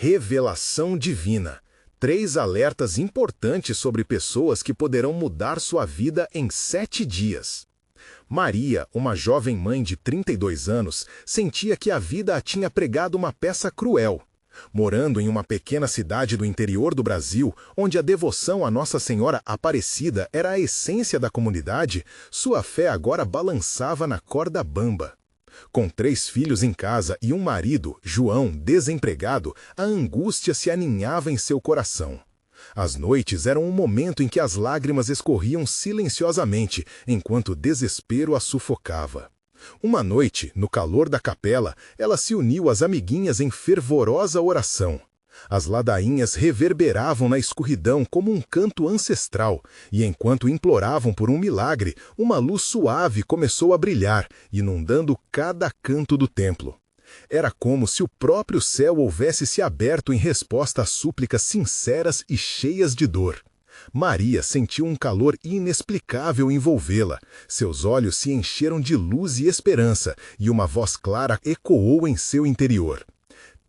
Revelação divina. 3 alertas importantes sobre pessoas que poderão mudar sua vida em 7 dias. Maria, uma jovem mãe de 32 anos, sentia que a vida a tinha pregado uma peça cruel. Morando em uma pequena cidade do interior do Brasil, onde a devoção à Nossa Senhora Aparecida era a essência da comunidade, sua fé agora balançava na corda bamba. Com 3 filhos em casa e um marido, João, desempregado, a angústia se aninhava em seu coração. As noites eram um momento em que as lágrimas escorriam silenciosamente, enquanto o desespero a sufocava. Uma noite, no calor da capela, ela se uniu às amiguinhas em fervorosa oração. As ladainhas reverberavam na escuridão como um canto ancestral, e enquanto imploravam por um milagre, uma luz suave começou a brilhar, inundando cada canto do templo. Era como se o próprio céu houvesse se aberto em resposta às súplicas sinceras e cheias de dor. Maria sentiu um calor inexplicável envolvê-la. Seus olhos se encheram de luz e esperança, e uma voz clara ecoou em seu interior.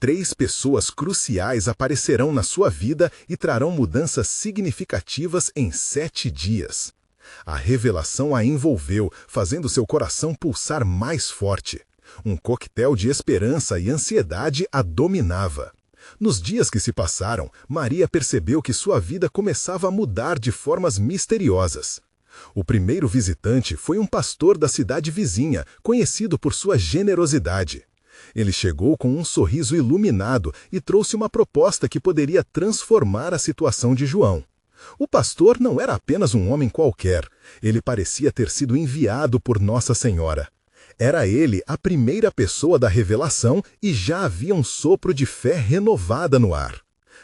3 pessoas cruciais aparecerão na sua vida e trarão mudanças significativas em 7 dias. A revelação a envolveu, fazendo seu coração pulsar mais forte. Um coquetel de esperança e ansiedade a dominava. Nos dias que se passaram, Maria percebeu que sua vida começava a mudar de formas misteriosas. O primeiro visitante foi um pastor da cidade vizinha, conhecido por sua generosidade. Ele chegou com um sorriso iluminado e trouxe uma proposta que poderia transformar a situação de João. O pastor não era apenas um homem qualquer. Ele parecia ter sido enviado por Nossa Senhora. Era ele a primeira pessoa da revelação e já havia um sopro de fé renovada no ar.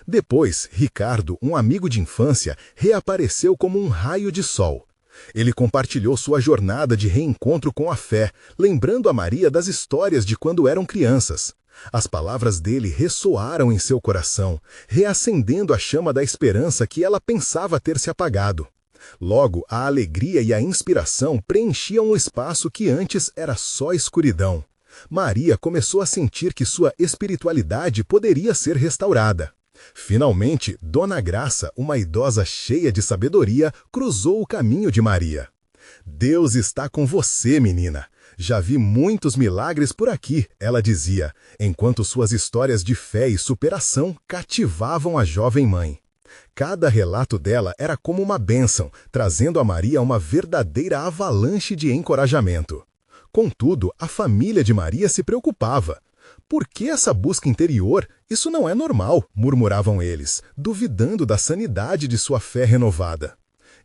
Depois, Ricardo, um amigo de infância, reapareceu como um raio de sol. Ele compartilhou sua jornada de reencontro com a fé, lembrando a Maria das histórias de quando eram crianças. As palavras dele ressoaram em seu coração, reacendendo a chama da esperança que ela pensava ter se apagado. Logo, a alegria e a inspiração preenchiam um espaço que antes era só escuridão. Maria começou a sentir que sua espiritualidade poderia ser restaurada. Finalmente, Dona Graça, uma idosa cheia de sabedoria, cruzou o caminho de Maria. "Deus está com você, menina. Já vi muitos milagres por aqui", ela dizia, enquanto suas histórias de fé e superação cativavam a jovem mãe. Cada relato dela era como uma bênção, trazendo a Maria uma verdadeira avalanche de encorajamento. Contudo, a família de Maria se preocupava. "Por que essa busca interior? Isso não é normal", murmuravam eles, duvidando da sanidade de sua fé renovada.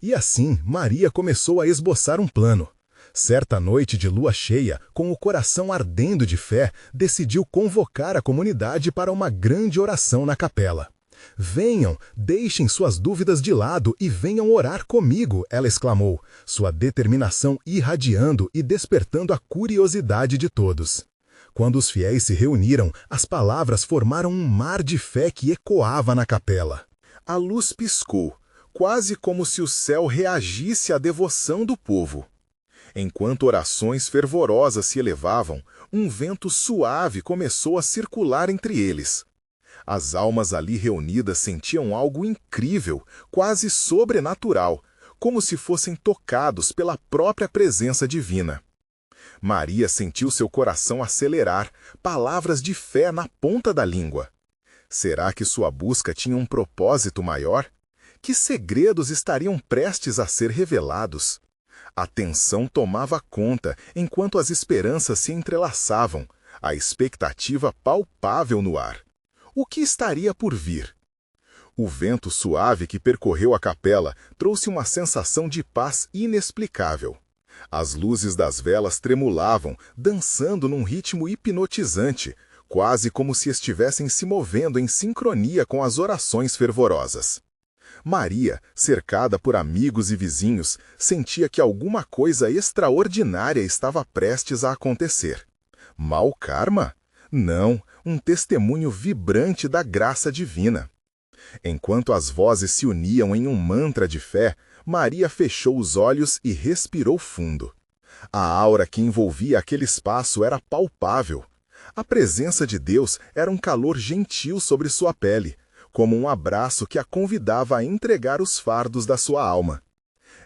E assim, Maria começou a esboçar um plano. Certa noite de lua cheia, com o coração ardendo de fé, decidiu convocar a comunidade para uma grande oração na capela. "Venham, deixem suas dúvidas de lado e venham orar comigo", ela exclamou, sua determinação irradiando e despertando a curiosidade de todos. Quando os fiéis se reuniram, as palavras formaram um mar de fé que ecoava na capela. A luz piscou, quase como se o céu reagisse à devoção do povo. Enquanto orações fervorosas se elevavam, um vento suave começou a circular entre eles. As almas ali reunidas sentiam algo incrível, quase sobrenatural, como se fossem tocados pela própria presença divina. Maria sentiu seu coração acelerar, palavras de fé na ponta da língua. Será que sua busca tinha um propósito maior? Que segredos estariam prestes a ser revelados? A tensão tomava conta, enquanto as esperanças se entrelaçavam, a expectativa palpável no ar. O que estaria por vir? O vento suave que percorreu a capela trouxe uma sensação de paz inexplicável. As luzes das velas tremulavam, dançando num ritmo hipnotizante, quase como se estivessem se movendo em sincronia com as orações fervorosas. Maria, cercada por amigos e vizinhos, sentia que alguma coisa extraordinária estava prestes a acontecer. Mau karma? Não, um testemunho vibrante da graça divina. Enquanto as vozes se uniam em um mantra de fé, Maria fechou os olhos e respirou fundo. A aura que envolvia aquele espaço era palpável. A presença de Deus era um calor gentil sobre sua pele, como um abraço que a convidava a entregar os fardos da sua alma.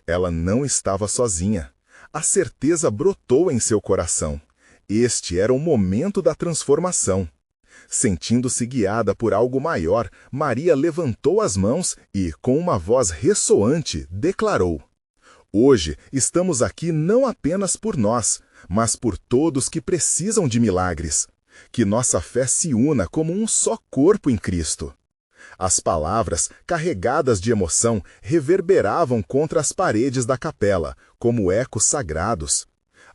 Ela não estava sozinha. A certeza brotou em seu coração. Este era o momento da transformação. Sentindo-se guiada por algo maior, Maria levantou as mãos e, com uma voz ressoante, declarou: Hoje estamos aqui não apenas por nós, mas por todos que precisam de milagres. Que nossa fé se una como um só corpo em Cristo. As palavras, carregadas de emoção, reverberavam contra as paredes da capela, como ecos sagrados.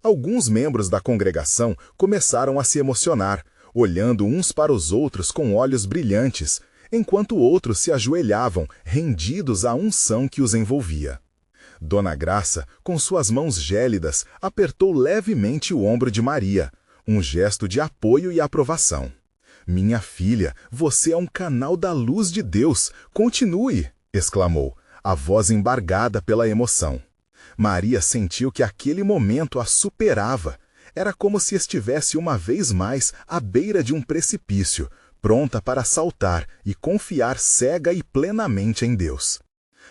Alguns membros da congregação começaram a se emocionar, olhando uns para os outros com olhos brilhantes, enquanto outros se ajoelhavam, rendidos à unção que os envolvia. Dona Graça, com suas mãos gélidas, apertou levemente o ombro de Maria, um gesto de apoio e aprovação. Minha filha, você é um canal da luz de Deus. Continue! Exclamou, a voz embargada pela emoção. Maria sentiu que aquele momento a superava. Era como se estivesse uma vez mais à beira de um precipício, pronta para saltar e confiar cega e plenamente em Deus.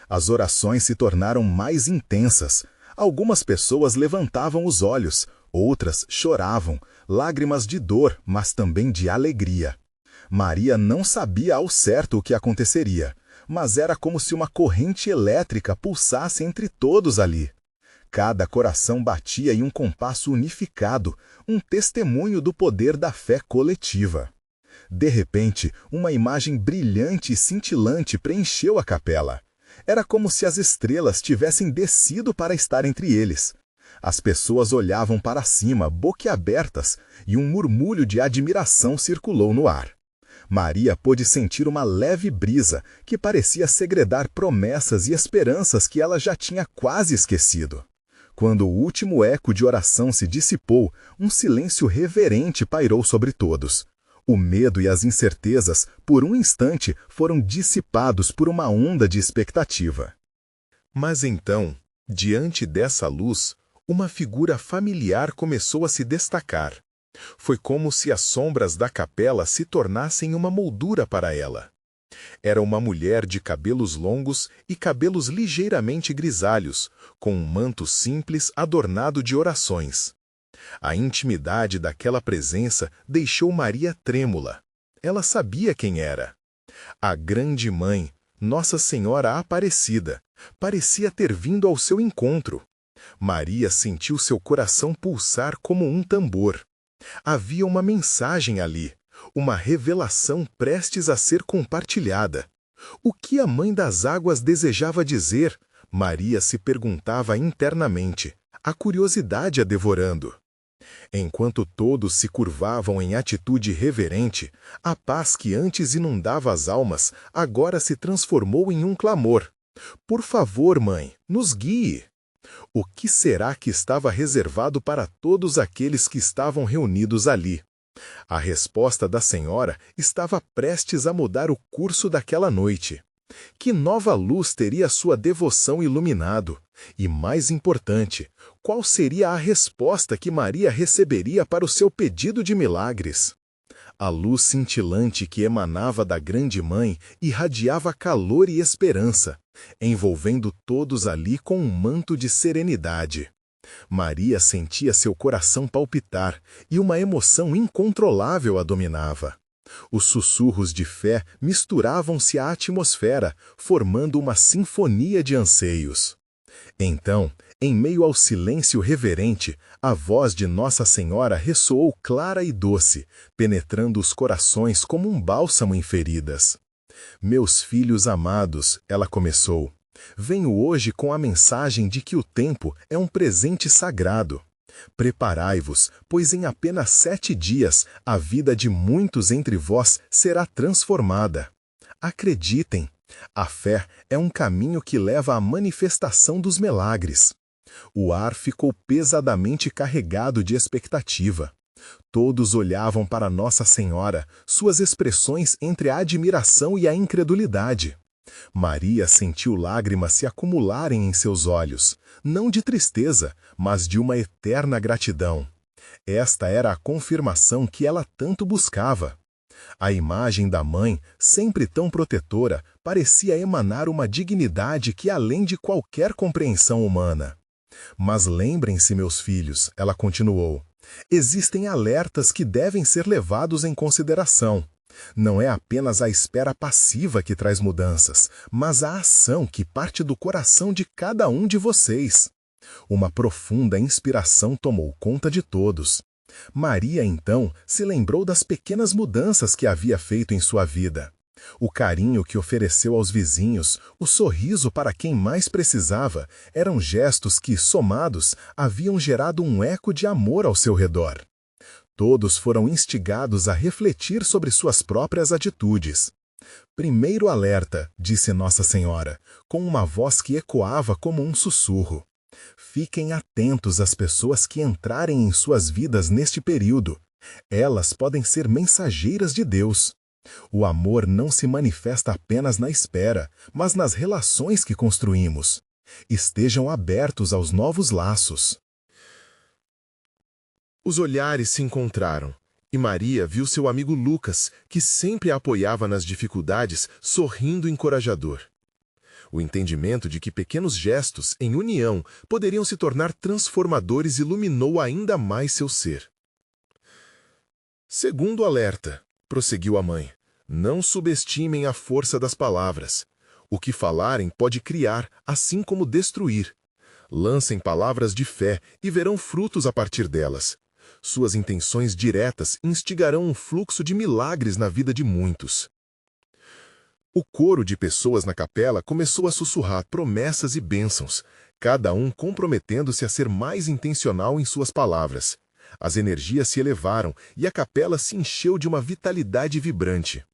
As orações se tornaram mais intensas. Algumas pessoas levantavam os olhos, outras choravam, lágrimas de dor, mas também de alegria. Maria não sabia ao certo o que aconteceria, mas era como se uma corrente elétrica pulsasse entre todos ali. Cada coração batia em um compasso unificado, um testemunho do poder da fé coletiva. De repente, uma imagem brilhante e cintilante preencheu a capela. Era como se as estrelas tivessem descido para estar entre eles. As pessoas olhavam para cima, boquiabertas, e um murmúrio de admiração circulou no ar. Maria pôde sentir uma leve brisa que parecia segredar promessas e esperanças que ela já tinha quase esquecido. Quando o último eco de oração se dissipou, um silêncio reverente pairou sobre todos. O medo e as incertezas, por um instante, foram dissipados por uma onda de expectativa. Mas então, diante dessa luz, uma figura familiar começou a se destacar. Foi como se as sombras da capela se tornassem uma moldura para ela. Era uma mulher de cabelos longos e cabelos ligeiramente grisalhos, com um manto simples adornado de orações. A intimidade daquela presença deixou Maria trêmula. Ela sabia quem era. A grande mãe, Nossa Senhora Aparecida, parecia ter vindo ao seu encontro. Maria sentiu seu coração pulsar como um tambor. Havia uma mensagem ali, uma revelação prestes a ser compartilhada. O que a Mãe das Águas desejava dizer? Maria se perguntava internamente, a curiosidade a devorando. Enquanto todos se curvavam em atitude reverente, a paz que antes inundava as almas agora se transformou em um clamor. Por favor, mãe, nos guie. O que será que estava reservado para todos aqueles que estavam reunidos ali? A resposta da senhora estava prestes a mudar o curso daquela noite. Que nova luz teria sua devoção iluminado? E, mais importante, qual seria a resposta que Maria receberia para o seu pedido de milagres? A luz cintilante que emanava da grande mãe irradiava calor e esperança, envolvendo todos ali com um manto de serenidade. Maria sentia seu coração palpitar e uma emoção incontrolável a dominava. Os sussurros de fé misturavam-se à atmosfera, formando uma sinfonia de anseios. Então, em meio ao silêncio reverente, a voz de Nossa Senhora ressoou clara e doce, penetrando os corações como um bálsamo em feridas. Meus filhos amados, ela começou, venho hoje com a mensagem de que o tempo é um presente sagrado. Preparai-vos, pois em apenas 7 dias a vida de muitos entre vós será transformada. Acreditem, a fé é um caminho que leva à manifestação dos milagres. O ar ficou pesadamente carregado de expectativa. Todos olhavam para Nossa Senhora, suas expressões entre a admiração e a incredulidade. Maria sentiu lágrimas se acumularem em seus olhos, não de tristeza, mas de uma eterna gratidão. Esta era a confirmação que ela tanto buscava. A imagem da mãe, sempre tão protetora, parecia emanar uma dignidade que além de qualquer compreensão humana. Mas lembrem-se, meus filhos, ela continuou, existem alertas que devem ser levados em consideração. Não é apenas a espera passiva que traz mudanças, mas a ação que parte do coração de cada um de vocês. Uma profunda inspiração tomou conta de todos. Maria, então, se lembrou das pequenas mudanças que havia feito em sua vida. O carinho que ofereceu aos vizinhos, o sorriso para quem mais precisava, eram gestos que, somados, haviam gerado um eco de amor ao seu redor. Todos foram instigados a refletir sobre suas próprias atitudes. Primeiro alerta, disse Nossa Senhora, com uma voz que ecoava como um sussurro. Fiquem atentos às pessoas que entrarem em suas vidas neste período. Elas podem ser mensageiras de Deus. O amor não se manifesta apenas na espera, mas nas relações que construímos. Estejam abertos aos novos laços. Os olhares se encontraram, e Maria viu seu amigo Lucas, que sempre a apoiava nas dificuldades, sorrindo encorajador. O entendimento de que pequenos gestos, em união, poderiam se tornar transformadores iluminou ainda mais seu ser. Segundo alerta, prosseguiu a mãe, não subestimem a força das palavras. O que falarem pode criar, assim como destruir. Lancem palavras de fé e verão frutos a partir delas. Suas intenções diretas instigarão um fluxo de milagres na vida de muitos. O coro de pessoas na capela começou a sussurrar promessas e bênçãos, cada um comprometendo-se a ser mais intencional em suas palavras. As energias se elevaram e a capela se encheu de uma vitalidade vibrante.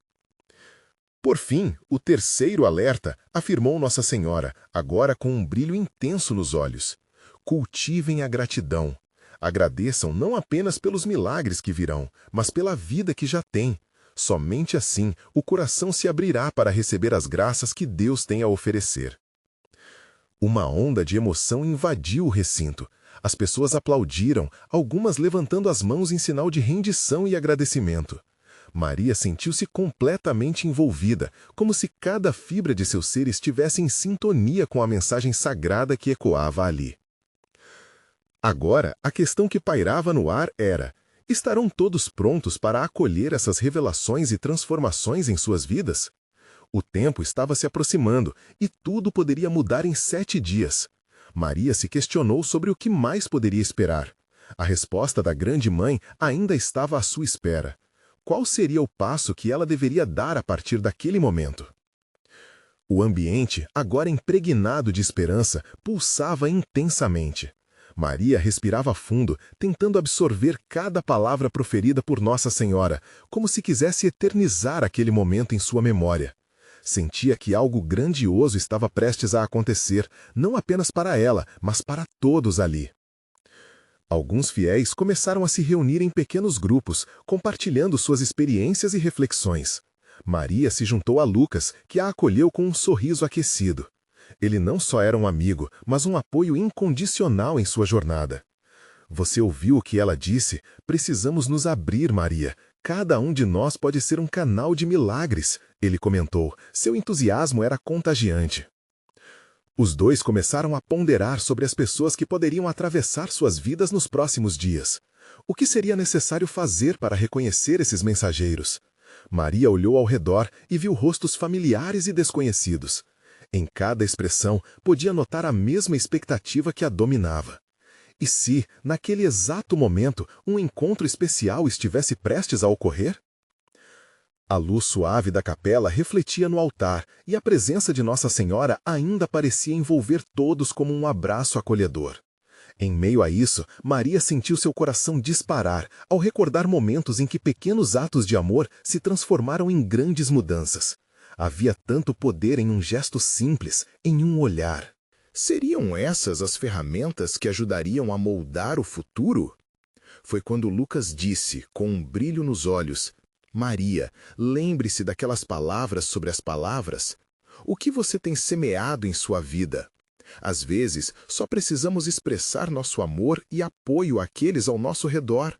Por fim, o terceiro alerta, afirmou Nossa Senhora, agora com um brilho intenso nos olhos. Cultivem a gratidão. Agradeçam não apenas pelos milagres que virão, mas pela vida que já têm. Somente assim o coração se abrirá para receber as graças que Deus tem a oferecer. Uma onda de emoção invadiu o recinto. As pessoas aplaudiram, algumas levantando as mãos em sinal de rendição e agradecimento. Maria sentiu-se completamente envolvida, como se cada fibra de seu ser estivesse em sintonia com a mensagem sagrada que ecoava ali. Agora, a questão que pairava no ar era: estarão todos prontos para acolher essas revelações e transformações em suas vidas? O tempo estava se aproximando e tudo poderia mudar em 7 dias. Maria se questionou sobre o que mais poderia esperar. A resposta da grande mãe ainda estava à sua espera. Qual seria o passo que ela deveria dar a partir daquele momento? O ambiente, agora impregnado de esperança, pulsava intensamente. Maria respirava fundo, tentando absorver cada palavra proferida por Nossa Senhora, como se quisesse eternizar aquele momento em sua memória. Sentia que algo grandioso estava prestes a acontecer, não apenas para ela, mas para todos ali. Alguns fiéis começaram a se reunir em pequenos grupos, compartilhando suas experiências e reflexões. Maria se juntou a Lucas, que a acolheu com um sorriso aquecido. Ele não só era um amigo, mas um apoio incondicional em sua jornada. Você ouviu o que ela disse? Precisamos nos abrir, Maria. Cada um de nós pode ser um canal de milagres, ele comentou. Seu entusiasmo era contagiante. Os dois começaram a ponderar sobre as pessoas que poderiam atravessar suas vidas nos próximos dias. O que seria necessário fazer para reconhecer esses mensageiros? Maria olhou ao redor e viu rostos familiares e desconhecidos. Em cada expressão, podia notar a mesma expectativa que a dominava. E se, naquele exato momento, um encontro especial estivesse prestes a ocorrer? A luz suave da capela refletia no altar, e a presença de Nossa Senhora ainda parecia envolver todos como um abraço acolhedor. Em meio a isso, Maria sentiu seu coração disparar ao recordar momentos em que pequenos atos de amor se transformaram em grandes mudanças. Havia tanto poder em um gesto simples, em um olhar. Seriam essas as ferramentas que ajudariam a moldar o futuro? Foi quando Lucas disse, com um brilho nos olhos: Maria, lembre-se daquelas palavras sobre as palavras. O que você tem semeado em sua vida? Às vezes, só precisamos expressar nosso amor e apoio àqueles ao nosso redor.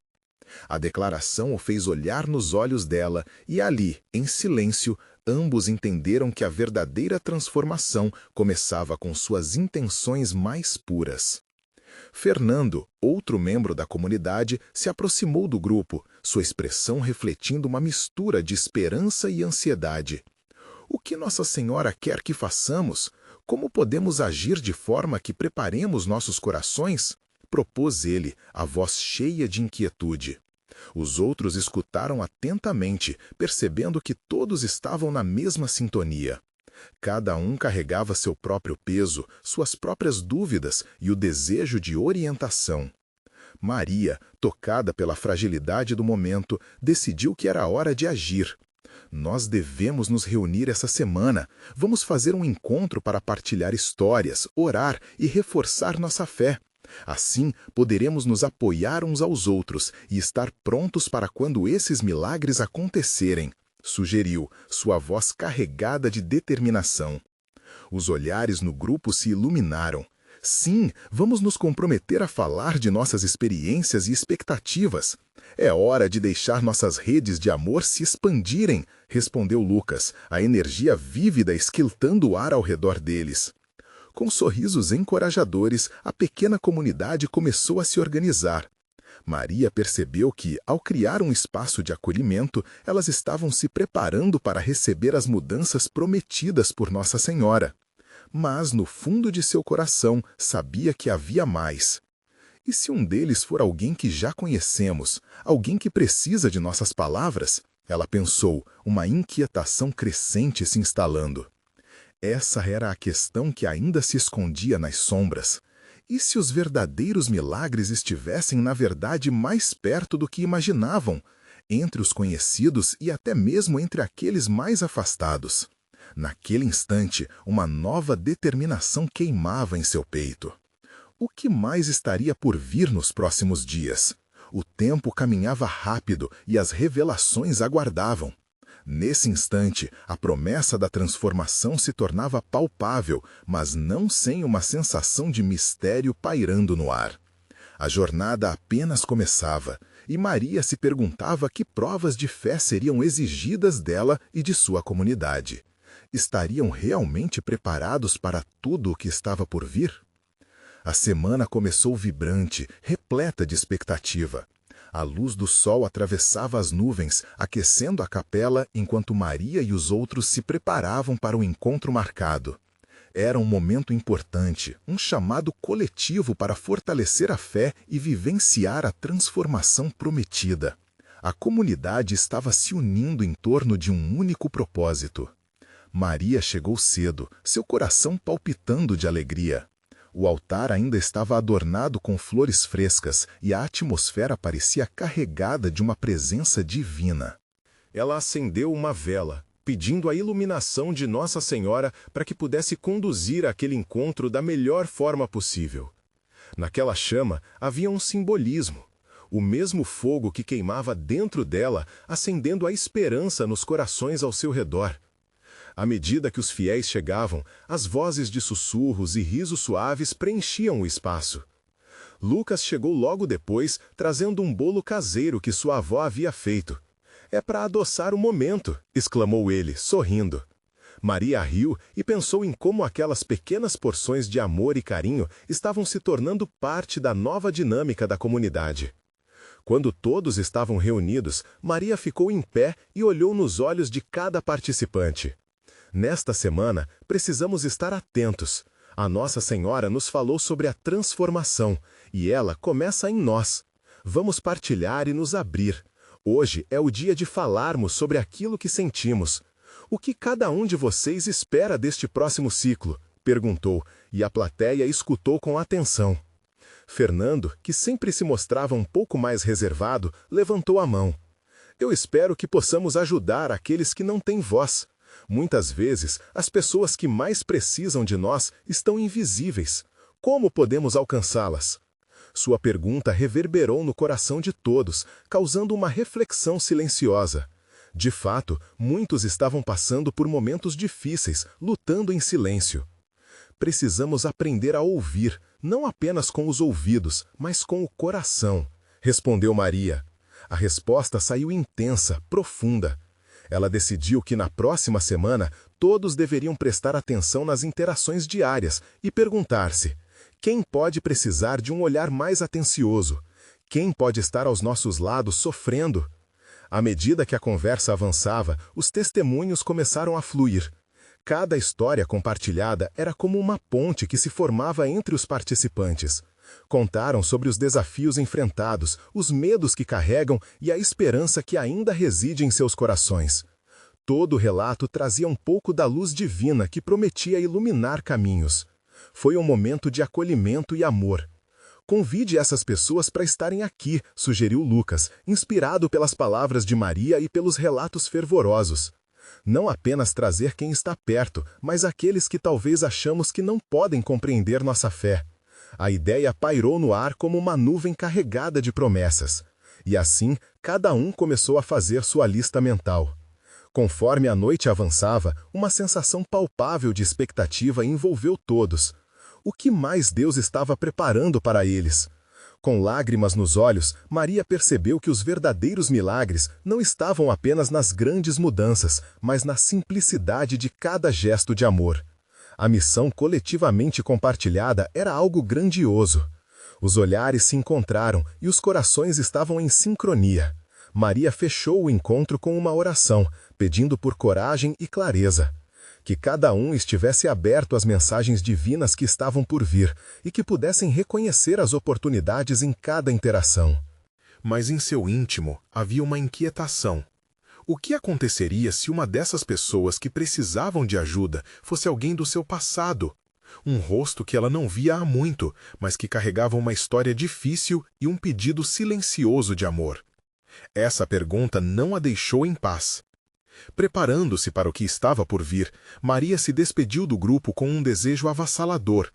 A declaração o fez olhar nos olhos dela e ali, em silêncio, ambos entenderam que a verdadeira transformação começava com suas intenções mais puras. Fernando, outro membro da comunidade, se aproximou do grupo, sua expressão refletindo uma mistura de esperança e ansiedade. O que Nossa Senhora quer que façamos? Como podemos agir de forma que preparemos nossos corações? Propôs ele, a voz cheia de inquietude. Os outros escutaram atentamente, percebendo que todos estavam na mesma sintonia. Cada um carregava seu próprio peso, suas próprias dúvidas e o desejo de orientação. Maria, tocada pela fragilidade do momento, decidiu que era hora de agir. Nós devemos nos reunir essa semana. Vamos fazer um encontro para partilhar histórias, orar e reforçar nossa fé. Assim, poderemos nos apoiar uns aos outros e estar prontos para quando esses milagres acontecerem, sugeriu, sua voz carregada de determinação. Os olhares no grupo se iluminaram. Sim, vamos nos comprometer a falar de nossas experiências e expectativas. É hora de deixar nossas redes de amor se expandirem, respondeu Lucas, a energia vívida esquiltando o ar ao redor deles. Com sorrisos encorajadores, a pequena comunidade começou a se organizar. Maria percebeu que, ao criar um espaço de acolhimento, elas estavam se preparando para receber as mudanças prometidas por Nossa Senhora. Mas, no fundo de seu coração, sabia que havia mais. E se um deles for alguém que já conhecemos, alguém que precisa de nossas palavras? Ela pensou, uma inquietação crescente se instalando. Essa era a questão que ainda se escondia nas sombras. E se os verdadeiros milagres estivessem, na verdade, mais perto do que imaginavam, entre os conhecidos e até mesmo entre aqueles mais afastados? Naquele instante, uma nova determinação queimava em seu peito. O que mais estaria por vir nos próximos dias? O tempo caminhava rápido e as revelações aguardavam. Nesse instante, a promessa da transformação se tornava palpável, mas não sem uma sensação de mistério pairando no ar. A jornada apenas começava, e Maria se perguntava que provas de fé seriam exigidas dela e de sua comunidade. Estariam realmente preparados para tudo o que estava por vir? A semana começou vibrante, repleta de expectativa. A luz do sol atravessava as nuvens, aquecendo a capela enquanto Maria e os outros se preparavam para o encontro marcado. Era um momento importante, um chamado coletivo para fortalecer a fé e vivenciar a transformação prometida. A comunidade estava se unindo em torno de um único propósito. Maria chegou cedo, seu coração palpitando de alegria. O altar ainda estava adornado com flores frescas e a atmosfera parecia carregada de uma presença divina. Ela acendeu uma vela, pedindo a iluminação de Nossa Senhora para que pudesse conduzir aquele encontro da melhor forma possível. Naquela chama havia um simbolismo. O mesmo fogo que queimava dentro dela, acendendo a esperança nos corações ao seu redor. À medida que os fiéis chegavam, as vozes de sussurros e risos suaves preenchiam o espaço. Lucas chegou logo depois, trazendo um bolo caseiro que sua avó havia feito. "É para adoçar o momento", exclamou ele, sorrindo. Maria riu e pensou em como aquelas pequenas porções de amor e carinho estavam se tornando parte da nova dinâmica da comunidade. Quando todos estavam reunidos, Maria ficou em pé e olhou nos olhos de cada participante. Nesta semana, precisamos estar atentos. A Nossa Senhora nos falou sobre a transformação, e ela começa em nós. Vamos partilhar e nos abrir. Hoje é o dia de falarmos sobre aquilo que sentimos. "O que cada um de vocês espera deste próximo ciclo?", perguntou, e a plateia escutou com atenção. Fernando, que sempre se mostrava um pouco mais reservado, levantou a mão. "Eu espero que possamos ajudar aqueles que não têm voz. Muitas vezes, as pessoas que mais precisam de nós estão invisíveis. Como podemos alcançá-las?" Sua pergunta reverberou no coração de todos, causando uma reflexão silenciosa. De fato, muitos estavam passando por momentos difíceis, lutando em silêncio. Precisamos aprender a ouvir, não apenas com os ouvidos, mas com o coração, respondeu Maria. A resposta saiu intensa, profunda. Ela decidiu que na próxima semana todos deveriam prestar atenção nas interações diárias e perguntar-se: quem pode precisar de um olhar mais atencioso? Quem pode estar aos nossos lados sofrendo? À medida que a conversa avançava, os testemunhos começaram a fluir. Cada história compartilhada era como uma ponte que se formava entre os participantes. Contaram sobre os desafios enfrentados, os medos que carregam e a esperança que ainda reside em seus corações. Todo o relato trazia um pouco da luz divina que prometia iluminar caminhos. Foi um momento de acolhimento e amor. Convide essas pessoas para estarem aqui, sugeriu Lucas, inspirado pelas palavras de Maria e pelos relatos fervorosos. Não apenas trazer quem está perto, mas aqueles que talvez achamos que não podem compreender nossa fé. A ideia pairou no ar como uma nuvem carregada de promessas. E assim, cada um começou a fazer sua lista mental. Conforme a noite avançava, uma sensação palpável de expectativa envolveu todos. O que mais Deus estava preparando para eles? Com lágrimas nos olhos, Maria percebeu que os verdadeiros milagres não estavam apenas nas grandes mudanças, mas na simplicidade de cada gesto de amor. A missão coletivamente compartilhada era algo grandioso. Os olhares se encontraram e os corações estavam em sincronia. Maria fechou o encontro com uma oração, pedindo por coragem e clareza. Que cada um estivesse aberto às mensagens divinas que estavam por vir e que pudessem reconhecer as oportunidades em cada interação. Mas em seu íntimo havia uma inquietação. O que aconteceria se uma dessas pessoas que precisavam de ajuda fosse alguém do seu passado? Um rosto que ela não via há muito, mas que carregava uma história difícil e um pedido silencioso de amor. Essa pergunta não a deixou em paz. Preparando-se para o que estava por vir, Maria se despediu do grupo com um desejo avassalador.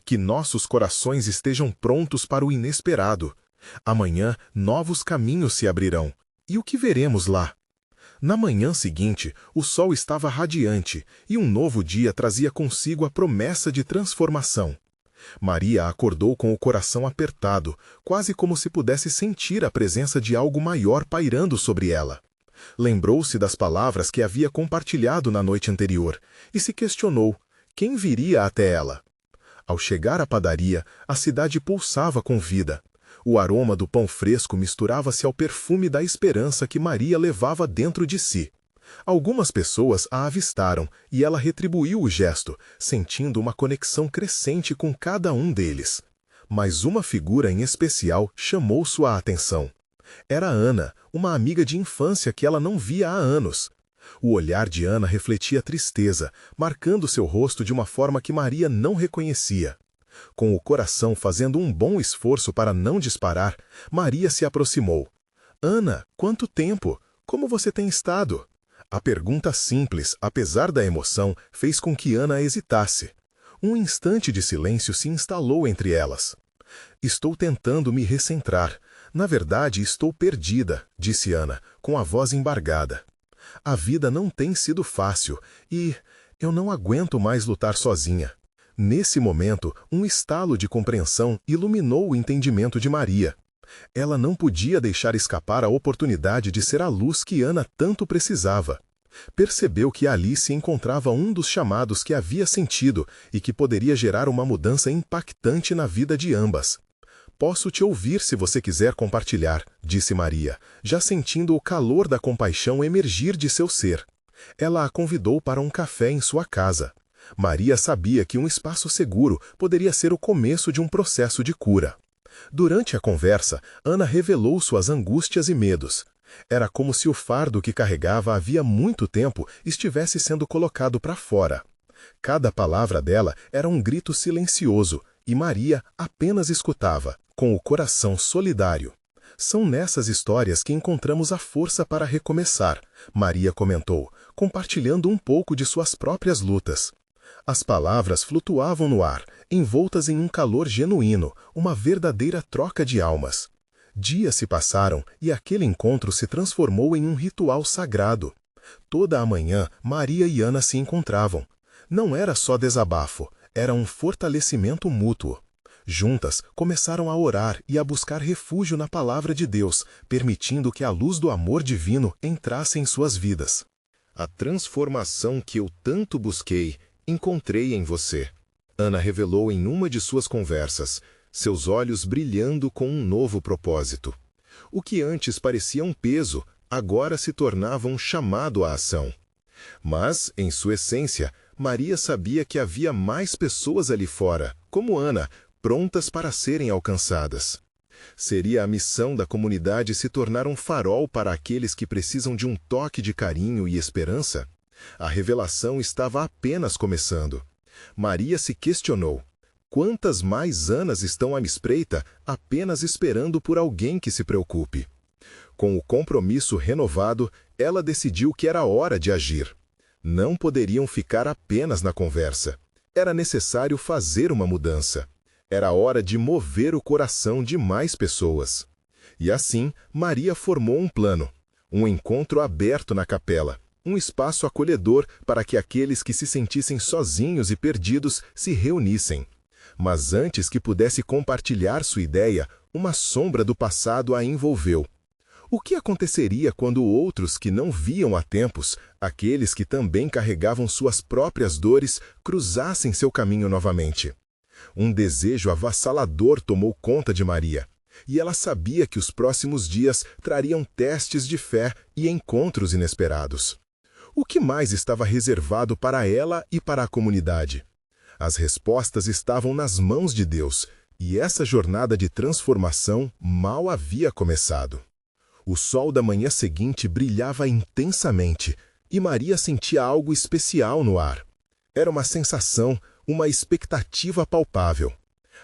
Que nossos corações estejam prontos para o inesperado. Amanhã, novos caminhos se abrirão. E o que veremos lá? Na manhã seguinte, o sol estava radiante e um novo dia trazia consigo a promessa de transformação. Maria acordou com o coração apertado, quase como se pudesse sentir a presença de algo maior pairando sobre ela. Lembrou-se das palavras que havia compartilhado na noite anterior e se questionou: quem viria até ela? Ao chegar à padaria, a cidade pulsava com vida. O aroma do pão fresco misturava-se ao perfume da esperança que Maria levava dentro de si. Algumas pessoas a avistaram e ela retribuiu o gesto, sentindo uma conexão crescente com cada um deles. Mas uma figura em especial chamou sua atenção. Era Ana, uma amiga de infância que ela não via há anos. O olhar de Ana refletia tristeza, marcando seu rosto de uma forma que Maria não reconhecia. Com o coração fazendo um bom esforço para não disparar, Maria se aproximou. Ana, quanto tempo? Como você tem estado? A pergunta simples, apesar da emoção, fez com que Ana hesitasse. Um instante de silêncio se instalou entre elas. Estou tentando me recentrar. Na verdade, estou perdida, disse Ana, com a voz embargada. A vida não tem sido fácil e eu não aguento mais lutar sozinha. Nesse momento, um estalo de compreensão iluminou o entendimento de Maria. Ela não podia deixar escapar a oportunidade de ser a luz que Ana tanto precisava. Percebeu que ali se encontrava um dos chamados que havia sentido e que poderia gerar uma mudança impactante na vida de ambas. Posso te ouvir se você quiser compartilhar, disse Maria, já sentindo o calor da compaixão emergir de seu ser. Ela a convidou para um café em sua casa. Maria sabia que um espaço seguro poderia ser o começo de um processo de cura. Durante a conversa, Ana revelou suas angústias e medos. Era como se o fardo que carregava havia muito tempo estivesse sendo colocado para fora. Cada palavra dela era um grito silencioso, e Maria apenas escutava, com o coração solidário. São nessas histórias que encontramos a força para recomeçar, Maria comentou, compartilhando um pouco de suas próprias lutas. As palavras flutuavam no ar, envoltas em um calor genuíno, uma verdadeira troca de almas. Dias se passaram e aquele encontro se transformou em um ritual sagrado. Toda a manhã, Maria e Ana se encontravam. Não era só desabafo, Era um fortalecimento mútuo. Juntas, começaram a orar e a buscar refúgio na palavra de Deus, permitindo que a luz do amor divino entrasse em suas vidas. A transformação que eu tanto busquei, encontrei em você, Ana revelou em uma de suas conversas, seus olhos brilhando com um novo propósito. O que antes parecia um peso, agora se tornava um chamado à ação. Mas, em sua essência, Maria sabia que havia mais pessoas ali fora, como Ana, prontas para serem alcançadas. Seria a missão da comunidade se tornar um farol para aqueles que precisam de um toque de carinho e esperança? A revelação estava apenas começando. Maria se questionou: quantas mais Anas estão à espreita, apenas esperando por alguém que se preocupe? Com o compromisso renovado, ela decidiu que era hora de agir. Não poderiam ficar apenas na conversa. Era necessário fazer uma mudança. Era hora de mover o coração de mais pessoas. E assim, Maria formou um plano. Um encontro aberto na capela. Um espaço acolhedor para que aqueles que se sentissem sozinhos e perdidos se reunissem. Mas antes que pudesse compartilhar sua ideia, uma sombra do passado a envolveu. O que aconteceria quando outros que não viam há tempos, aqueles que também carregavam suas próprias dores, cruzassem seu caminho novamente? Um desejo avassalador tomou conta de Maria, e ela sabia que os próximos dias trariam testes de fé e encontros inesperados. O que mais estava reservado para ela e para a comunidade? As respostas estavam nas mãos de Deus, e essa jornada de transformação mal havia começado. O sol da manhã seguinte brilhava intensamente, e Maria sentia algo especial no ar. Era uma sensação, uma expectativa palpável.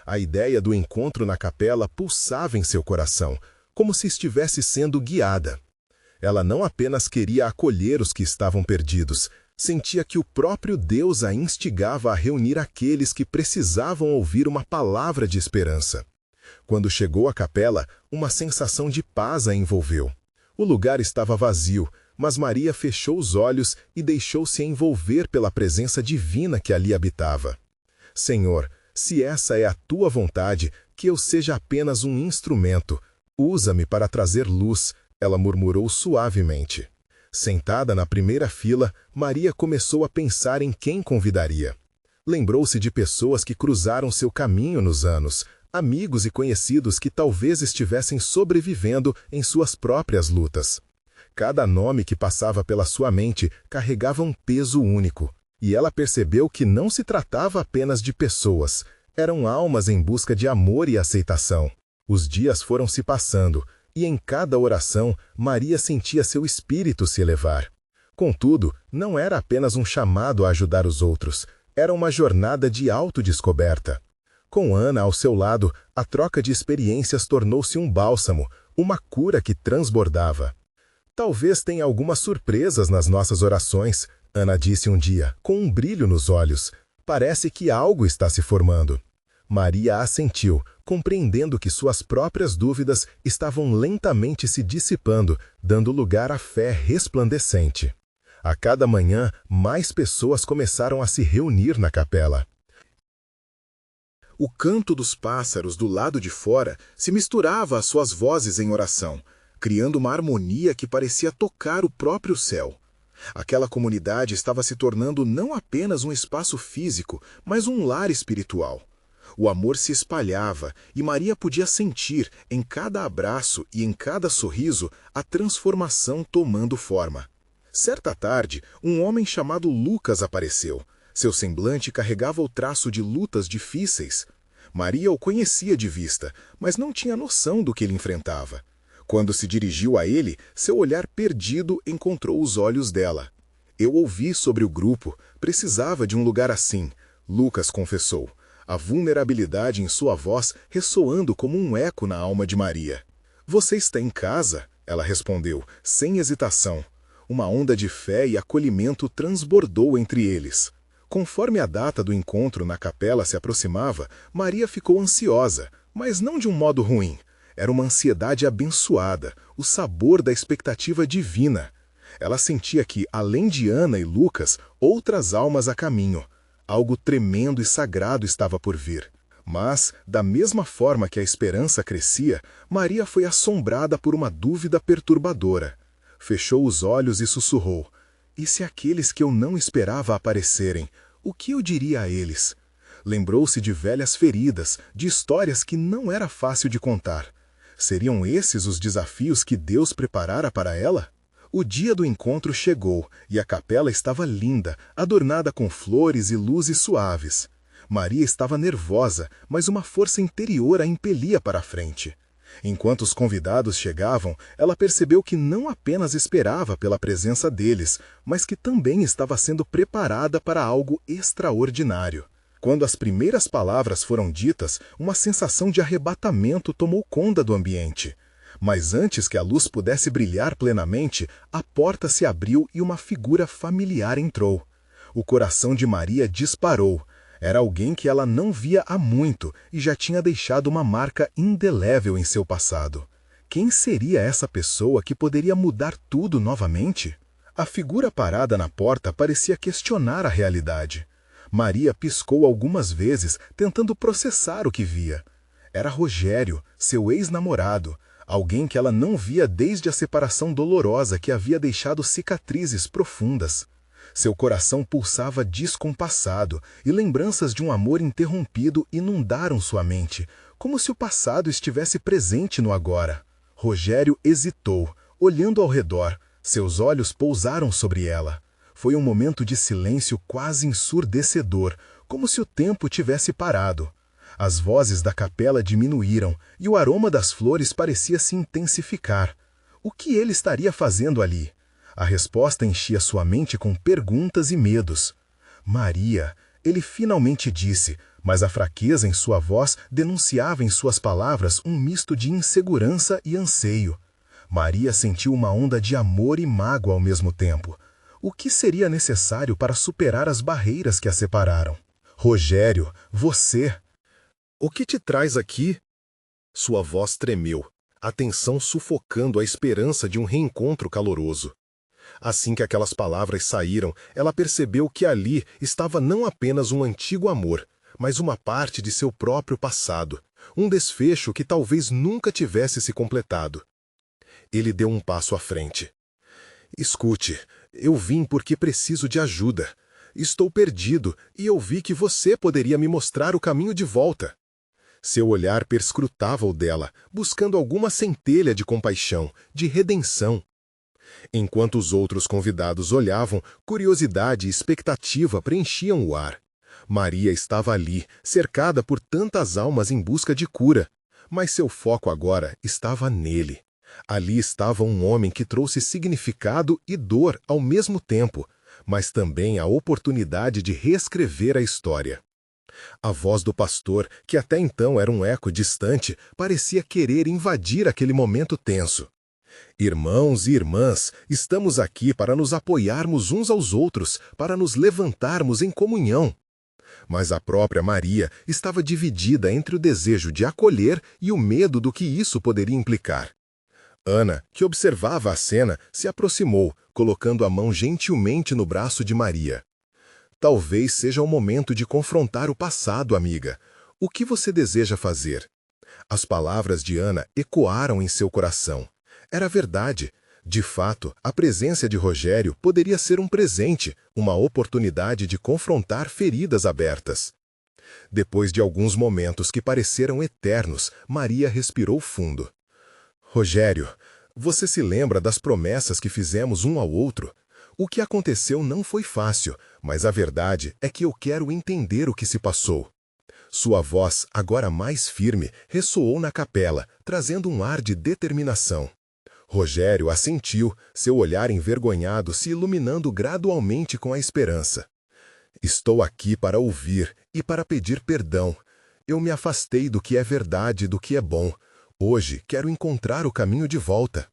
A ideia do encontro na capela pulsava em seu coração, como se estivesse sendo guiada. Ela não apenas queria acolher os que estavam perdidos, sentia que o próprio Deus a instigava a reunir aqueles que precisavam ouvir uma palavra de esperança. Quando chegou à capela, uma sensação de paz a envolveu. O lugar estava vazio, mas Maria fechou os olhos e deixou-se envolver pela presença divina que ali habitava. Senhor, se essa é a tua vontade, que eu seja apenas um instrumento. Usa-me para trazer luz, ela murmurou suavemente. Sentada na primeira fila, Maria começou a pensar em quem convidaria. Lembrou-se de pessoas que cruzaram seu caminho nos anos, amigos e conhecidos que talvez estivessem sobrevivendo em suas próprias lutas. Cada nome que passava pela sua mente carregava um peso único, e ela percebeu que não se tratava apenas de pessoas, eram almas em busca de amor e aceitação. Os dias foram se passando, e em cada oração, Maria sentia seu espírito se elevar. Contudo, não era apenas um chamado a ajudar os outros, era uma jornada de autodescoberta. Com Ana ao seu lado, a troca de experiências tornou-se um bálsamo, uma cura que transbordava. Talvez tenha algumas surpresas nas nossas orações, Ana disse um dia, com um brilho nos olhos. Parece que algo está se formando. Maria assentiu, compreendendo que suas próprias dúvidas estavam lentamente se dissipando, dando lugar à fé resplandecente. A cada manhã, mais pessoas começaram a se reunir na capela. O canto dos pássaros do lado de fora se misturava às suas vozes em oração, criando uma harmonia que parecia tocar o próprio céu. Aquela comunidade estava se tornando não apenas um espaço físico, mas um lar espiritual. O amor se espalhava e Maria podia sentir, em cada abraço e em cada sorriso, a transformação tomando forma. Certa tarde, um homem chamado Lucas apareceu. Seu semblante carregava o traço de lutas difíceis. Maria o conhecia de vista, mas não tinha noção do que ele enfrentava. Quando se dirigiu a ele, seu olhar perdido encontrou os olhos dela. Eu ouvi sobre o grupo, precisava de um lugar assim, Lucas confessou, a vulnerabilidade em sua voz ressoando como um eco na alma de Maria. Você está em casa? Ela respondeu, sem hesitação. Uma onda de fé e acolhimento transbordou entre eles. Conforme a data do encontro na capela se aproximava, Maria ficou ansiosa, mas não de um modo ruim. Era uma ansiedade abençoada, o sabor da expectativa divina. Ela sentia que, além de Ana e Lucas, outras almas a caminho. Algo tremendo e sagrado estava por vir. Mas, da mesma forma que a esperança crescia, Maria foi assombrada por uma dúvida perturbadora. Fechou os olhos e sussurrou: "E se aqueles que eu não esperava aparecerem, o que eu diria a eles?" Lembrou-se de velhas feridas, de histórias que não era fácil de contar. Seriam esses os desafios que Deus preparara para ela? O dia do encontro chegou, e a capela estava linda, adornada com flores e luzes suaves. Maria estava nervosa, mas uma força interior a impelia para a frente. Enquanto os convidados chegavam, ela percebeu que não apenas esperava pela presença deles, mas que também estava sendo preparada para algo extraordinário. Quando as primeiras palavras foram ditas, uma sensação de arrebatamento tomou conta do ambiente. Mas antes que a luz pudesse brilhar plenamente, a porta se abriu e uma figura familiar entrou. O coração de Maria disparou. Era alguém que ela não via há muito e já tinha deixado uma marca indelével em seu passado. Quem seria essa pessoa que poderia mudar tudo novamente? A figura parada na porta parecia questionar a realidade. Maria piscou algumas vezes, tentando processar o que via. Era Rogério, seu ex-namorado, alguém que ela não via desde a separação dolorosa que havia deixado cicatrizes profundas. Seu coração pulsava descompassado e lembranças de um amor interrompido inundaram sua mente, como se o passado estivesse presente no agora. Rogério hesitou, olhando ao redor. Seus olhos pousaram sobre ela. Foi um momento de silêncio quase ensurdecedor, como se o tempo tivesse parado. As vozes da capela diminuíram e o aroma das flores parecia se intensificar. O que ele estaria fazendo ali? A resposta enchia sua mente com perguntas e medos. Maria, ele finalmente disse, mas a fraqueza em sua voz denunciava em suas palavras um misto de insegurança e anseio. Maria sentiu uma onda de amor e mágoa ao mesmo tempo. O que seria necessário para superar as barreiras que a separaram? Rogério, você... O que te traz aqui? Sua voz tremeu, a tensão sufocando a esperança de um reencontro caloroso. Assim que aquelas palavras saíram, ela percebeu que ali estava não apenas um antigo amor, mas uma parte de seu próprio passado, um desfecho que talvez nunca tivesse se completado. Ele deu um passo à frente. Escute, eu vim porque preciso de ajuda. Estou perdido e eu vi que você poderia me mostrar o caminho de volta. Seu olhar perscrutava o dela, buscando alguma centelha de compaixão, de redenção. Enquanto os outros convidados olhavam, curiosidade e expectativa preenchiam o ar. Maria estava ali, cercada por tantas almas em busca de cura, mas seu foco agora estava nele. Ali estava um homem que trouxe significado e dor ao mesmo tempo, mas também a oportunidade de reescrever a história. A voz do pastor, que até então era um eco distante, parecia querer invadir aquele momento tenso. Irmãos e irmãs, estamos aqui para nos apoiarmos uns aos outros, para nos levantarmos em comunhão. Mas a própria Maria estava dividida entre o desejo de acolher e o medo do que isso poderia implicar. Ana, que observava a cena, se aproximou, colocando a mão gentilmente no braço de Maria. Talvez seja o momento de confrontar o passado, amiga. O que você deseja fazer? As palavras de Ana ecoaram em seu coração. Era verdade. De fato, a presença de Rogério poderia ser um presente, uma oportunidade de confrontar feridas abertas. Depois de alguns momentos que pareceram eternos, Maria respirou fundo. Rogério, você se lembra das promessas que fizemos um ao outro? O que aconteceu não foi fácil, mas a verdade é que eu quero entender o que se passou. Sua voz, agora mais firme, ressoou na capela, trazendo um ar de determinação. Rogério assentiu, seu olhar envergonhado se iluminando gradualmente com a esperança. Estou aqui para ouvir e para pedir perdão. Eu me afastei do que é verdade e do que é bom. Hoje quero encontrar o caminho de volta.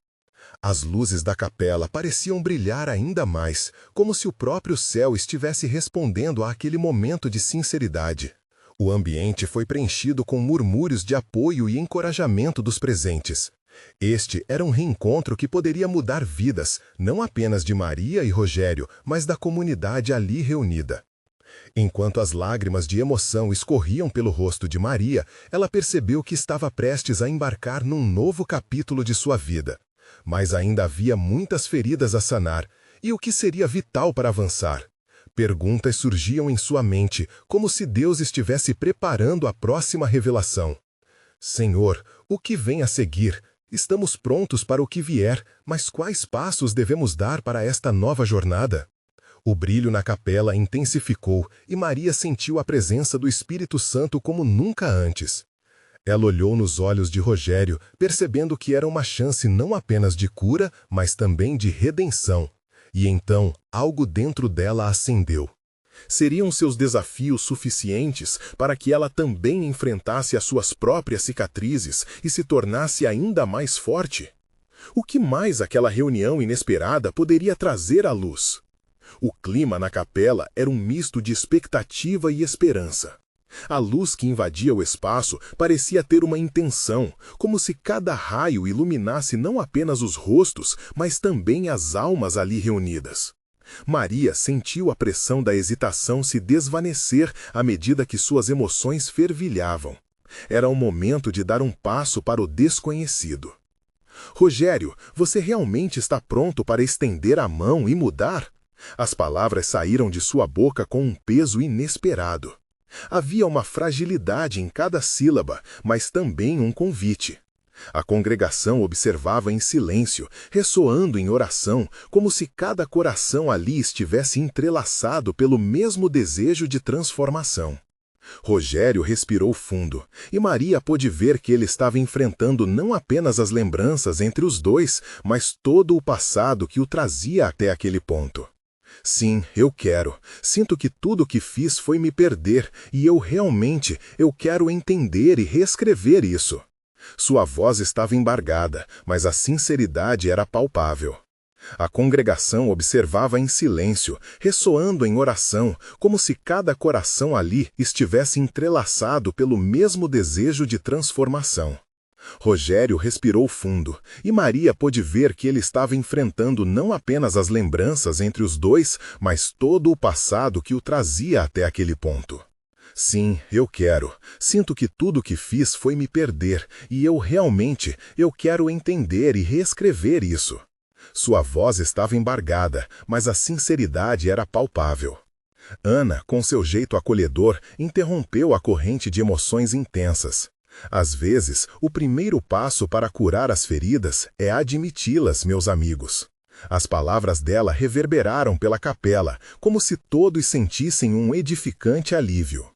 As luzes da capela pareciam brilhar ainda mais, como se o próprio céu estivesse respondendo àquele momento de sinceridade. O ambiente foi preenchido com murmúrios de apoio e encorajamento dos presentes. Este era um reencontro que poderia mudar vidas, não apenas de Maria e Rogério, mas da comunidade ali reunida. Enquanto as lágrimas de emoção escorriam pelo rosto de Maria, ela percebeu que estava prestes a embarcar num novo capítulo de sua vida. Mas ainda havia muitas feridas a sanar, e o que seria vital para avançar? Perguntas surgiam em sua mente, como se Deus estivesse preparando a próxima revelação. Senhor, o que vem a seguir? Estamos prontos para o que vier, mas quais passos devemos dar para esta nova jornada? O brilho na capela intensificou e Maria sentiu a presença do Espírito Santo como nunca antes. Ela olhou nos olhos de Rogério, percebendo que era uma chance não apenas de cura, mas também de redenção. E então, algo dentro dela acendeu. Seriam seus desafios suficientes para que ela também enfrentasse as suas próprias cicatrizes e se tornasse ainda mais forte? O que mais aquela reunião inesperada poderia trazer à luz? O clima na capela era um misto de expectativa e esperança. A luz que invadia o espaço parecia ter uma intenção, como se cada raio iluminasse não apenas os rostos, mas também as almas ali reunidas. Maria sentiu a pressão da hesitação se desvanecer à medida que suas emoções fervilhavam. Era o momento de dar um passo para o desconhecido. Rogério, você realmente está pronto para estender a mão e mudar? As palavras saíram de sua boca com um peso inesperado. Havia uma fragilidade em cada sílaba, mas também um convite. A congregação observava em silêncio, ressoando em oração, como se cada coração ali estivesse entrelaçado pelo mesmo desejo de transformação. Rogério respirou fundo, e Maria pôde ver que ele estava enfrentando não apenas as lembranças entre os dois, mas todo o passado que o trazia até aquele ponto. Sim, eu quero. Sinto que tudo o que fiz foi me perder, e eu quero entender e reescrever isso. Sua voz estava embargada, mas a sinceridade era palpável. A congregação observava em silêncio, ressoando em oração, como se cada coração ali estivesse entrelaçado pelo mesmo desejo de transformação. Rogério respirou fundo, e Maria pôde ver que ele estava enfrentando não apenas as lembranças entre os dois, mas todo o passado que o trazia até aquele ponto. Sim, eu quero. Sinto que tudo o que fiz foi me perder, e eu quero entender e reescrever isso. Sua voz estava embargada, mas a sinceridade era palpável. Ana, com seu jeito acolhedor, interrompeu a corrente de emoções intensas. Às vezes, o primeiro passo para curar as feridas é admiti-las, meus amigos. As palavras dela reverberaram pela capela, como se todos sentissem um edificante alívio.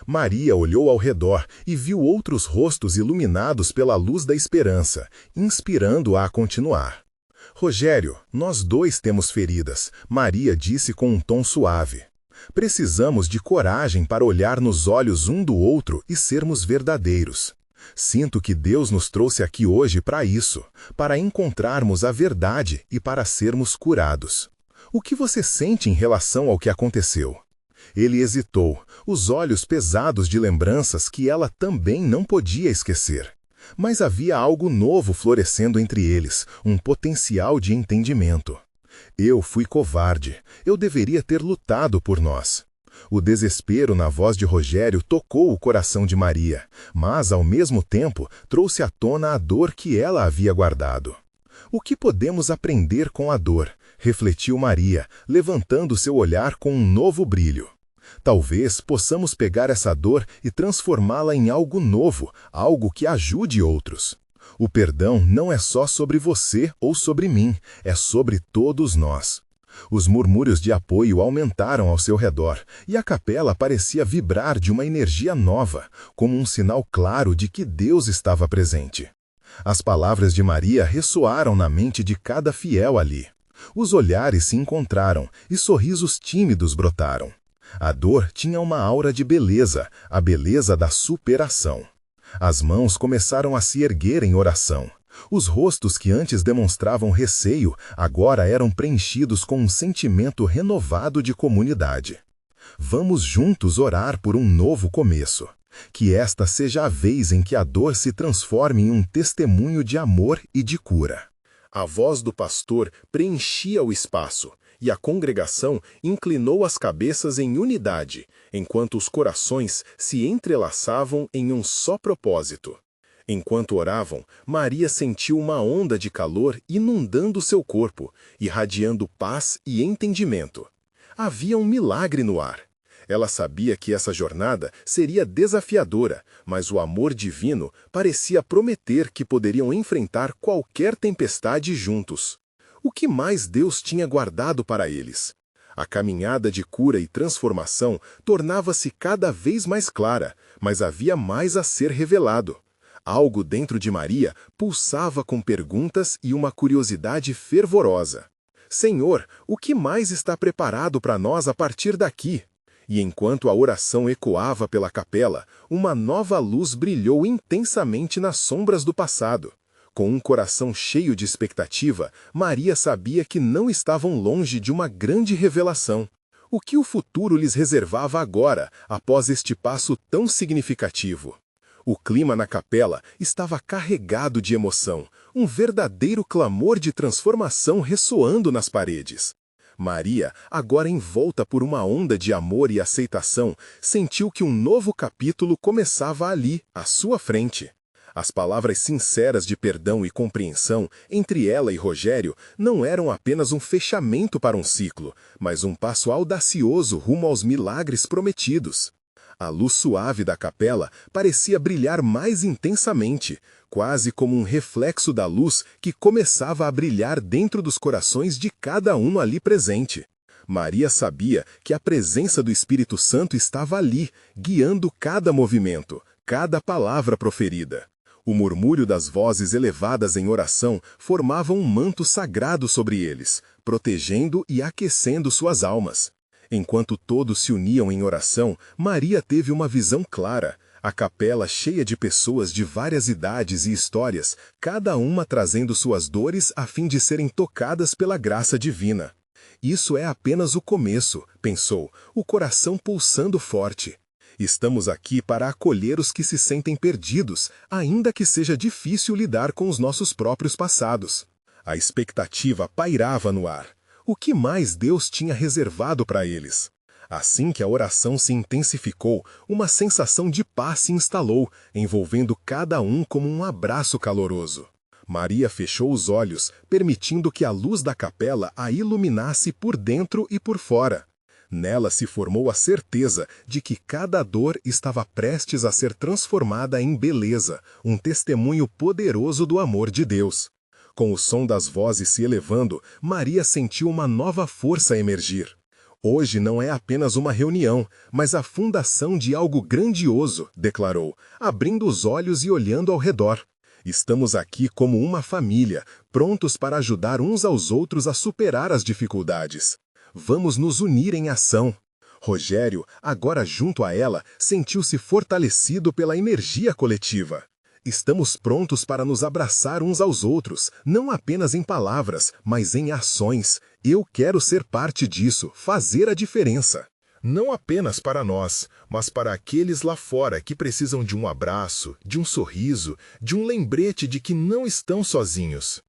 Maria olhou ao redor e viu outros rostos iluminados pela luz da esperança, inspirando-a a continuar. Rogério, nós dois temos feridas, Maria disse com um tom suave. Precisamos de coragem para olhar nos olhos um do outro e sermos verdadeiros. Sinto que Deus nos trouxe aqui hoje para isso, para encontrarmos a verdade e para sermos curados. O que você sente em relação ao que aconteceu? Ele hesitou, os olhos pesados de lembranças que ela também não podia esquecer. Mas havia algo novo florescendo entre eles, um potencial de entendimento. Eu fui covarde, eu deveria ter lutado por nós. O desespero na voz de Rogério tocou o coração de Maria, mas, ao mesmo tempo, trouxe à tona a dor que ela havia guardado. O que podemos aprender com a dor? Refletiu Maria, levantando seu olhar com um novo brilho. Talvez possamos pegar essa dor e transformá-la em algo novo, algo que ajude outros. O perdão não é só sobre você ou sobre mim, é sobre todos nós. Os murmúrios de apoio aumentaram ao seu redor, e a capela parecia vibrar de uma energia nova, como um sinal claro de que Deus estava presente. As palavras de Maria ressoaram na mente de cada fiel ali. Os olhares se encontraram, e sorrisos tímidos brotaram. A dor tinha uma aura de beleza, a beleza da superação. As mãos começaram a se erguer em oração. Os rostos que antes demonstravam receio, agora eram preenchidos com um sentimento renovado de comunidade. Vamos juntos orar por um novo começo. Que esta seja a vez em que a dor se transforme em um testemunho de amor e de cura. A voz do pastor preenchia o espaço, e a congregação inclinou as cabeças em unidade, enquanto os corações se entrelaçavam em um só propósito. Enquanto oravam, Maria sentiu uma onda de calor inundando seu corpo, irradiando paz e entendimento. Havia um milagre no ar. Ela sabia que essa jornada seria desafiadora, mas o amor divino parecia prometer que poderiam enfrentar qualquer tempestade juntos. O que mais Deus tinha guardado para eles? A caminhada de cura e transformação tornava-se cada vez mais clara, mas havia mais a ser revelado. Algo dentro de Maria pulsava com perguntas e uma curiosidade fervorosa. Senhor, o que mais está preparado para nós a partir daqui? E enquanto a oração ecoava pela capela, uma nova luz brilhou intensamente nas sombras do passado. Com um coração cheio de expectativa, Maria sabia que não estavam longe de uma grande revelação. O que o futuro lhes reservava agora, após este passo tão significativo? O clima na capela estava carregado de emoção, um verdadeiro clamor de transformação ressoando nas paredes. Maria, agora envolta por uma onda de amor e aceitação, sentiu que um novo capítulo começava ali, à sua frente. As palavras sinceras de perdão e compreensão entre ela e Rogério não eram apenas um fechamento para um ciclo, mas um passo audacioso rumo aos milagres prometidos. A luz suave da capela parecia brilhar mais intensamente, quase como um reflexo da luz que começava a brilhar dentro dos corações de cada um ali presente. Maria sabia que a presença do Espírito Santo estava ali, guiando cada movimento, cada palavra proferida. O murmúrio das vozes elevadas em oração formava um manto sagrado sobre eles, protegendo e aquecendo suas almas. Enquanto todos se uniam em oração, Maria teve uma visão clara. A capela cheia de pessoas de várias idades e histórias, cada uma trazendo suas dores a fim de serem tocadas pela graça divina. Isso é apenas o começo, pensou, o coração pulsando forte. Estamos aqui para acolher os que se sentem perdidos, ainda que seja difícil lidar com os nossos próprios passados. A expectativa pairava no ar. O que mais Deus tinha reservado para eles? Assim que a oração se intensificou, uma sensação de paz se instalou, envolvendo cada um como um abraço caloroso. Maria fechou os olhos, permitindo que a luz da capela a iluminasse por dentro e por fora. Nela se formou a certeza de que cada dor estava prestes a ser transformada em beleza, um testemunho poderoso do amor de Deus. Com o som das vozes se elevando, Maria sentiu uma nova força emergir. Hoje não é apenas uma reunião, mas a fundação de algo grandioso, declarou, abrindo os olhos e olhando ao redor. Estamos aqui como uma família, prontos para ajudar uns aos outros a superar as dificuldades. Vamos nos unir em ação. Rogério, agora junto a ela, sentiu-se fortalecido pela energia coletiva. Estamos prontos para nos abraçar uns aos outros, não apenas em palavras, mas em ações. Eu quero ser parte disso, fazer a diferença. Não apenas para nós, mas para aqueles lá fora que precisam de um abraço, de um sorriso, de um lembrete de que não estão sozinhos.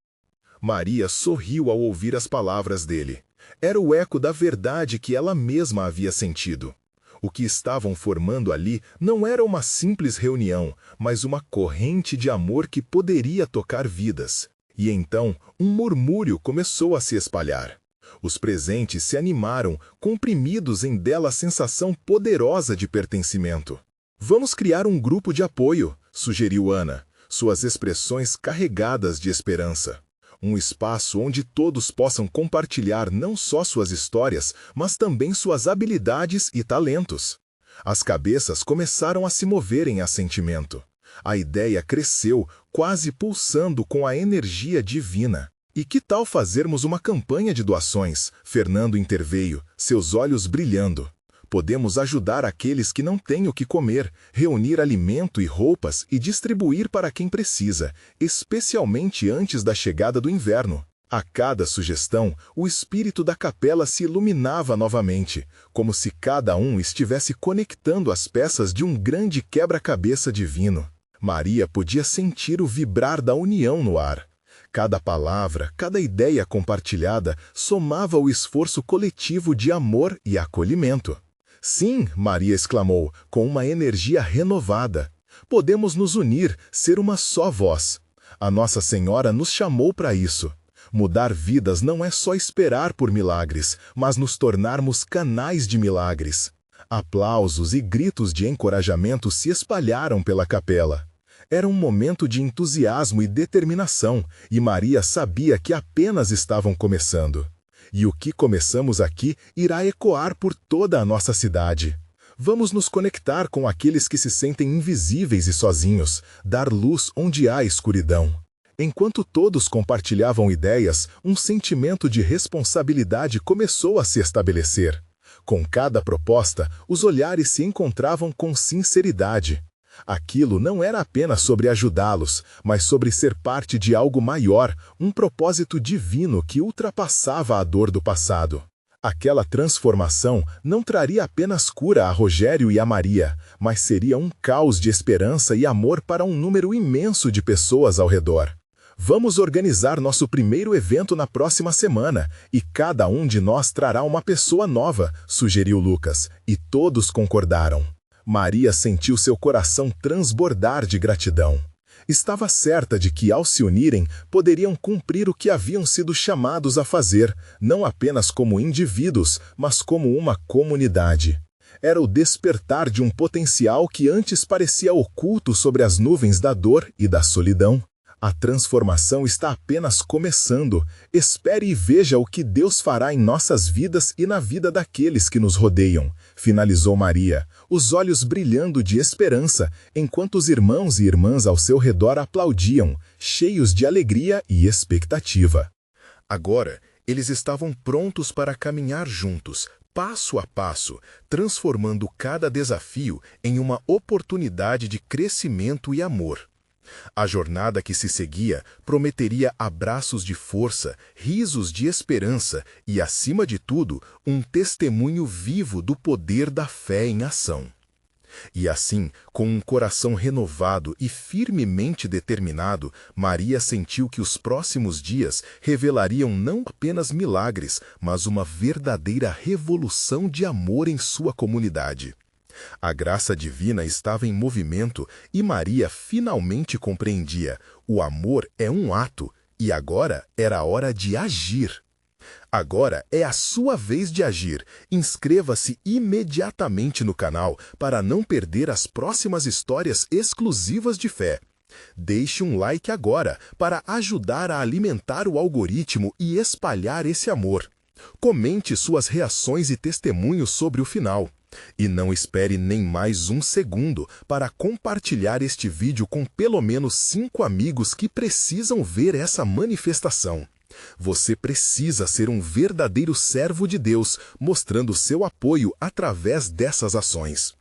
Maria sorriu ao ouvir as palavras dele. Era o eco da verdade que ela mesma havia sentido. O que estavam formando ali não era uma simples reunião, mas uma corrente de amor que poderia tocar vidas. E então, um murmúrio começou a se espalhar. Os presentes se animaram, comprimidos em dela a sensação poderosa de pertencimento. Vamos criar um grupo de apoio, sugeriu Ana, suas expressões carregadas de esperança. Um espaço onde todos possam compartilhar não só suas histórias, mas também suas habilidades e talentos. As cabeças começaram a se mover em assentimento. A ideia cresceu, quase pulsando com a energia divina. E que tal fazermos uma campanha de doações? Fernando interveio, seus olhos brilhando. Podemos ajudar aqueles que não têm o que comer, reunir alimento e roupas e distribuir para quem precisa, especialmente antes da chegada do inverno. A cada sugestão, o espírito da capela se iluminava novamente, como se cada um estivesse conectando as peças de um grande quebra-cabeça divino. Maria podia sentir o vibrar da união no ar. Cada palavra, cada ideia compartilhada somava o esforço coletivo de amor e acolhimento. Sim, Maria exclamou, com uma energia renovada. Podemos nos unir, ser uma só voz. A Nossa Senhora nos chamou para isso. Mudar vidas não é só esperar por milagres, mas nos tornarmos canais de milagres. Aplausos e gritos de encorajamento se espalharam pela capela. Era um momento de entusiasmo e determinação, e Maria sabia que apenas estavam começando. E o que começamos aqui irá ecoar por toda a nossa cidade. Vamos nos conectar com aqueles que se sentem invisíveis e sozinhos, dar luz onde há escuridão. Enquanto todos compartilhavam ideias, um sentimento de responsabilidade começou a se estabelecer. Com cada proposta, os olhares se encontravam com sinceridade. Aquilo não era apenas sobre ajudá-los, mas sobre ser parte de algo maior, um propósito divino que ultrapassava a dor do passado. Aquela transformação não traria apenas cura a Rogério e a Maria, mas seria um caos de esperança e amor para um número imenso de pessoas ao redor. Vamos organizar nosso primeiro evento na próxima semana, e cada um de nós trará uma pessoa nova, sugeriu Lucas, e todos concordaram. Maria sentiu seu coração transbordar de gratidão. Estava certa de que, ao se unirem, poderiam cumprir o que haviam sido chamados a fazer, não apenas como indivíduos, mas como uma comunidade. Era o despertar de um potencial que antes parecia oculto sobre as nuvens da dor e da solidão. A transformação está apenas começando. Espere e veja o que Deus fará em nossas vidas e na vida daqueles que nos rodeiam, finalizou Maria, os olhos brilhando de esperança, enquanto os irmãos e irmãs ao seu redor aplaudiam, cheios de alegria e expectativa. Agora, eles estavam prontos para caminhar juntos, passo a passo, transformando cada desafio em uma oportunidade de crescimento e amor. A jornada que se seguia prometeria abraços de força, risos de esperança e, acima de tudo, um testemunho vivo do poder da fé em ação. E assim, com um coração renovado e firmemente determinado, Maria sentiu que os próximos dias revelariam não apenas milagres, mas uma verdadeira revolução de amor em sua comunidade. A graça divina estava em movimento e Maria finalmente compreendia: o amor é um ato e agora era a hora de agir. Agora é a sua vez de agir. Inscreva-se imediatamente no canal para não perder as próximas histórias exclusivas de fé. Deixe um like agora para ajudar a alimentar o algoritmo e espalhar esse amor. Comente suas reações e testemunhos sobre o final. E não espere nem mais um segundo para compartilhar este vídeo com pelo menos 5 amigos que precisam ver essa manifestação. Você precisa ser um verdadeiro servo de Deus, mostrando seu apoio através dessas ações.